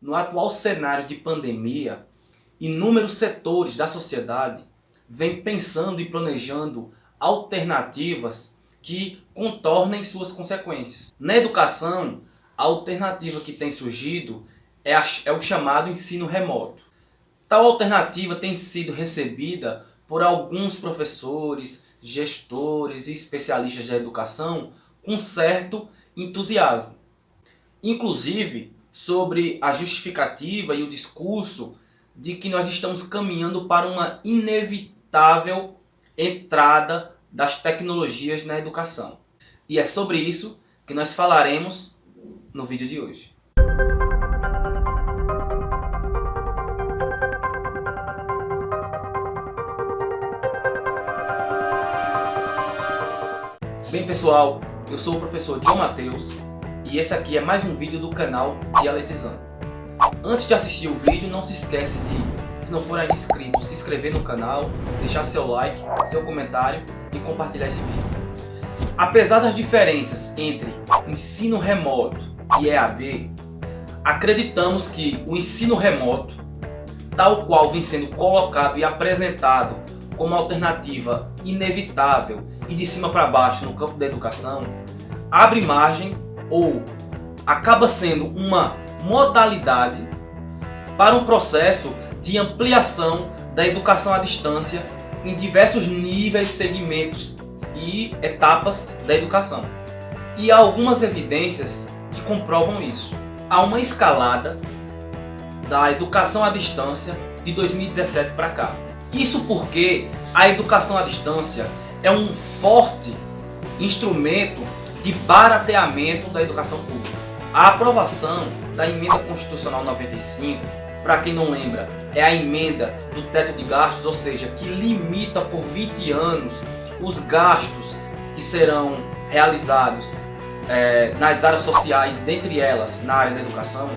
No atual cenário de pandemia, inúmeros setores da sociedade vêm pensando e planejando alternativas que contornem suas consequências. Na educação, a alternativa que tem surgido é o chamado ensino remoto. Tal alternativa tem sido recebida por alguns professores, gestores e especialistas da educação com certo entusiasmo. Inclusive, sobre a justificativa e o discurso de que nós estamos caminhando para uma inevitável entrada das tecnologias na educação. E é sobre isso que nós falaremos no vídeo de hoje. Bem pessoal, eu sou o professor John Matheus e esse aqui é mais um vídeo do canal Dialetizando. Antes de assistir o vídeo, não se esquece de, se não for ainda inscrito, se inscrever no canal, deixar seu like, seu comentário e compartilhar esse vídeo. Apesar das diferenças entre ensino remoto e EAD, acreditamos que o ensino remoto, tal qual vem sendo colocado e apresentado como alternativa inevitável e de cima para baixo no campo da educação, abre margem ou acaba sendo uma modalidade para um processo de ampliação da educação à distância em diversos níveis, segmentos e etapas da educação. E há algumas evidências que comprovam isso. Há uma escalada da educação à distância de 2017 para cá. Isso porque a educação à distância é um forte instrumento de barateamento da educação pública. A aprovação da Emenda Constitucional 95, para quem não lembra, é a emenda do teto de gastos, ou seja, que limita por 20 anos os gastos que serão realizados nas áreas sociais, dentre elas na área da educação,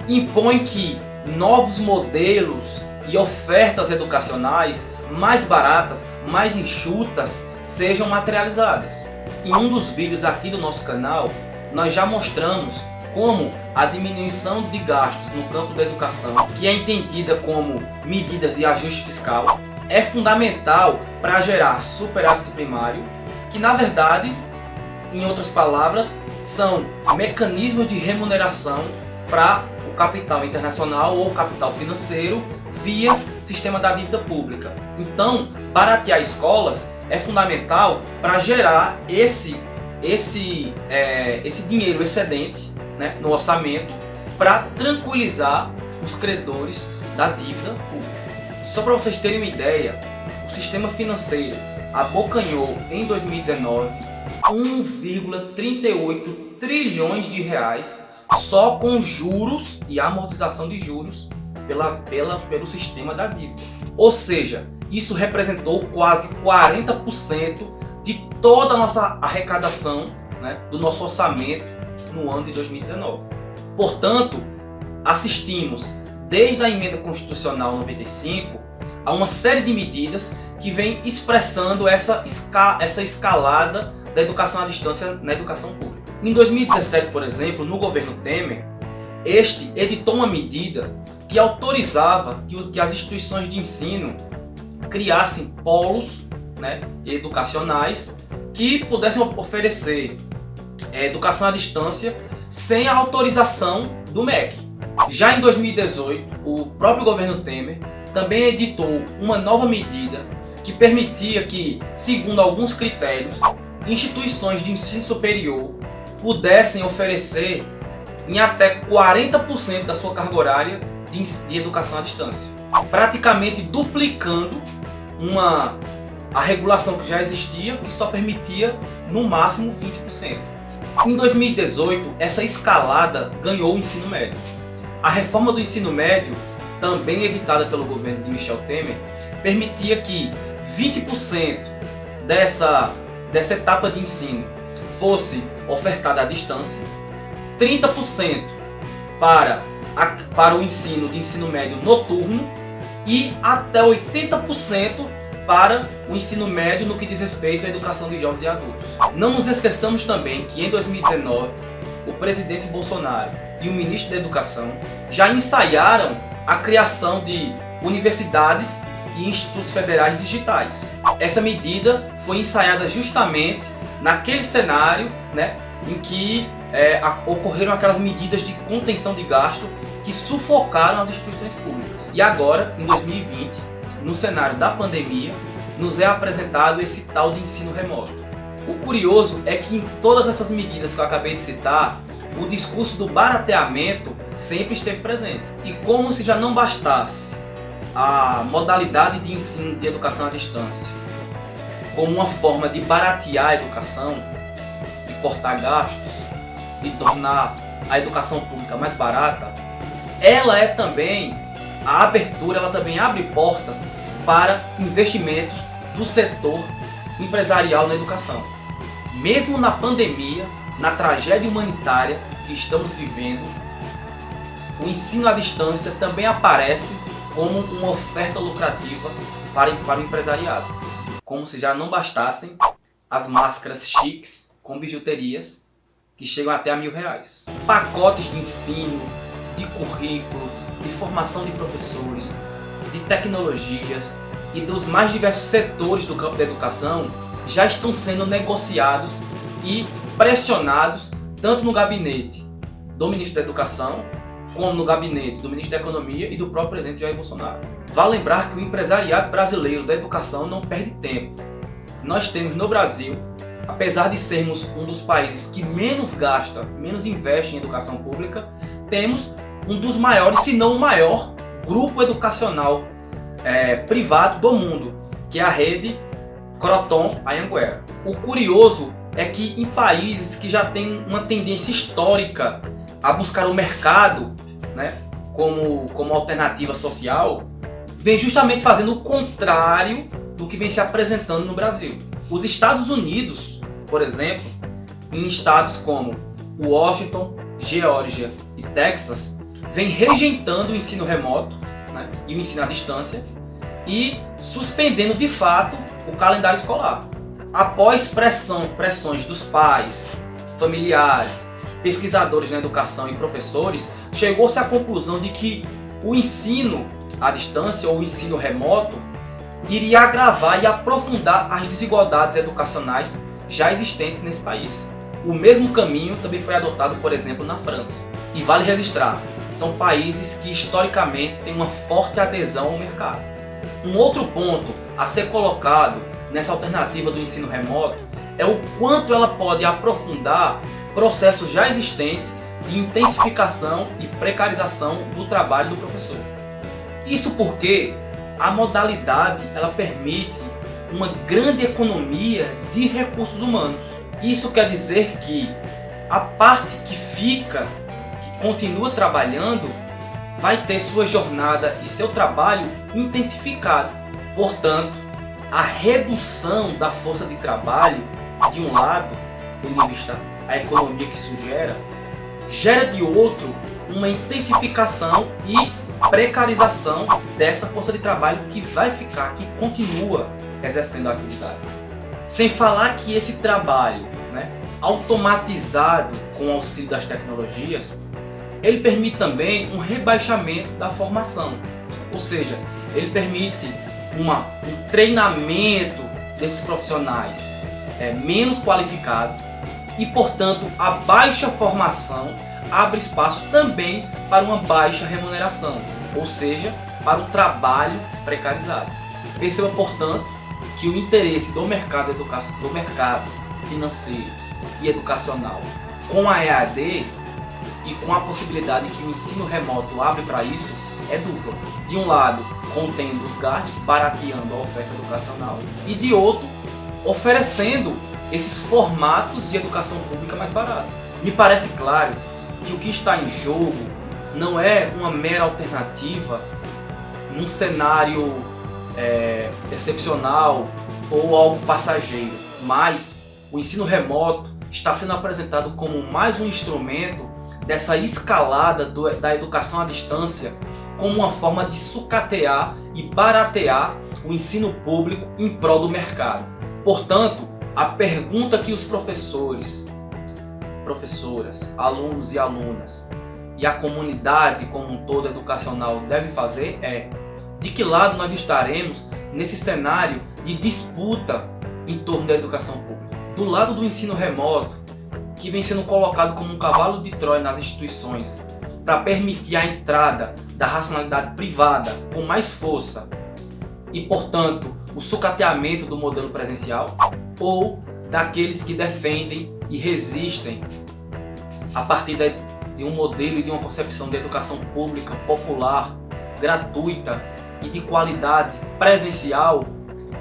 impõe que novos modelos e ofertas educacionais mais baratas, mais enxutas, sejam materializadas. Em um dos vídeos aqui do nosso canal, nós já mostramos como a diminuição de gastos no campo da educação, que é entendida como medidas de ajuste fiscal, é fundamental para gerar superávit primário, que na verdade, em outras palavras, são mecanismos de remuneração para o capital internacional ou capital financeiro via sistema da dívida pública. Então, baratear escolas é fundamental para gerar esse dinheiro excedente, né, no orçamento, para tranquilizar os credores da dívida pública. Só para vocês terem uma ideia, o sistema financeiro abocanhou em 2019 1,38 trilhões de reais só com juros e amortização de juros pelo sistema da dívida. Ou seja, isso representou quase 40% de toda a nossa arrecadação, né, do nosso orçamento no ano de 2019. Portanto, assistimos desde a Emenda Constitucional 95 a uma série de medidas que vem expressando essa escalada da educação à distância na educação pública. Em 2017, por exemplo, no governo Temer, este editou uma medida que autorizava que as instituições de ensino criassem polos, né, educacionais que pudessem oferecer educação à distância sem a autorização do MEC. Já em 2018, o próprio governo Temer também editou uma nova medida que permitia que, segundo alguns critérios, instituições de ensino superior pudessem oferecer em até 40% da sua carga horária de educação à distância, praticamente duplicando a regulação que já existia, que só permitia no máximo 20%. Em 2018, essa escalada ganhou o ensino médio. A reforma do ensino médio, também editada pelo governo de Michel Temer, permitia que 20% dessa etapa de ensino fosse ofertada à distância, 30% para o ensino de ensino médio noturno e até 80% para o ensino médio no que diz respeito à educação de jovens e adultos. Não nos esqueçamos também que em 2019 o presidente Bolsonaro e o ministro da Educação já ensaiaram a criação de universidades e institutos federais digitais. Essa medida foi ensaiada justamente naquele cenário, né, em que ocorreram aquelas medidas de contenção de gasto que sufocaram as instituições públicas. E agora, em 2020, no cenário da pandemia, nos é apresentado esse tal de ensino remoto. O curioso é que em todas essas medidas que eu acabei de citar, o discurso do barateamento sempre esteve presente. E como se já não bastasse a modalidade de ensino de educação à distância como uma forma de baratear a educação, de cortar gastos, de tornar a educação pública mais barata, ela é também a abertura, ela também abre portas para investimentos do setor empresarial na educação. Mesmo na pandemia, na tragédia humanitária que estamos vivendo, o ensino à distância também aparece como uma oferta lucrativa para o empresariado. Como se já não bastassem as máscaras chiques com bijuterias que chegam até a R$1.000. Pacotes de ensino, de currículo, de formação de professores, de tecnologias e dos mais diversos setores do campo da educação já estão sendo negociados e pressionados tanto no gabinete do Ministro da Educação como no gabinete do Ministro da Economia e do próprio presidente Jair Bolsonaro. Vale lembrar que o empresariado brasileiro da educação não perde tempo. Nós temos no Brasil, apesar de sermos um dos países que menos gasta, menos investe em educação pública, temos um dos maiores, se não o maior, grupo educacional privado do mundo, que é a rede Croton Anhanguera. O curioso é que em países que já têm uma tendência histórica a buscar o mercado, né, como alternativa social, vem justamente fazendo o contrário do que vem se apresentando no Brasil. Os Estados Unidos, por exemplo, em estados como Washington, Geórgia e Texas, vem rejeitando o ensino remoto, né, e o ensino à distância e suspendendo de fato o calendário escolar. Após pressões dos pais, familiares, pesquisadores na educação e professores, chegou-se à conclusão de que o ensino à distância ou o ensino remoto iria agravar e aprofundar as desigualdades educacionais já existentes nesse país. O mesmo caminho também foi adotado, por exemplo, na França. E vale registrar, são países que historicamente têm uma forte adesão ao mercado. Um outro ponto a ser colocado nessa alternativa do ensino remoto é o quanto ela pode aprofundar processos já existentes de intensificação e precarização do trabalho do professor. Isso porque a modalidade ela permite uma grande economia de recursos humanos. Isso quer dizer que a parte que fica, que continua trabalhando, vai ter sua jornada e seu trabalho intensificado. Portanto, a redução da força de trabalho, de um lado, tendo em vista a economia que isso gera de outro uma intensificação e precarização dessa força de trabalho que vai ficar, que continua exercendo a atividade. Sem falar que esse trabalho, né, automatizado com o auxílio das tecnologias, ele permite também um rebaixamento da formação, ou seja, ele permite um treinamento desses profissionais menos qualificados e, portanto, a baixa formação abre espaço também para uma baixa remuneração, ou seja, para o trabalho precarizado. Perceba, portanto, que o interesse do mercado financeiro e educacional com a EAD e com a possibilidade que o ensino remoto abre para isso é dupla. De um lado, contendo os gastos, barateando a oferta educacional, e de outro, oferecendo esses formatos de educação pública mais baratos. Me parece claro que o que está em jogo não é uma mera alternativa num cenário excepcional ou algo passageiro, mas o ensino remoto está sendo apresentado como mais um instrumento dessa escalada da educação à distância, como uma forma de sucatear e baratear o ensino público em prol do mercado. Portanto, a pergunta que os professores, professoras, alunos e alunas e a comunidade como um todo educacional deve fazer é: de que lado nós estaremos nesse cenário de disputa em torno da educação pública? Do lado do ensino remoto, que vem sendo colocado como um cavalo de Troia nas instituições para permitir a entrada da racionalidade privada com mais força e, portanto, o sucateamento do modelo presencial, ou daqueles que defendem e resistem a partir de um modelo e de uma concepção de educação pública, popular, gratuita e de qualidade presencial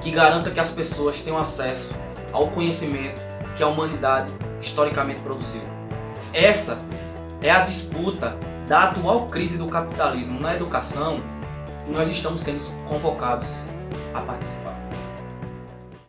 que garanta que as pessoas tenham acesso ao conhecimento que a humanidade historicamente produziu. Essa é a disputa da atual crise do capitalismo na educação que nós estamos sendo convocados a participar.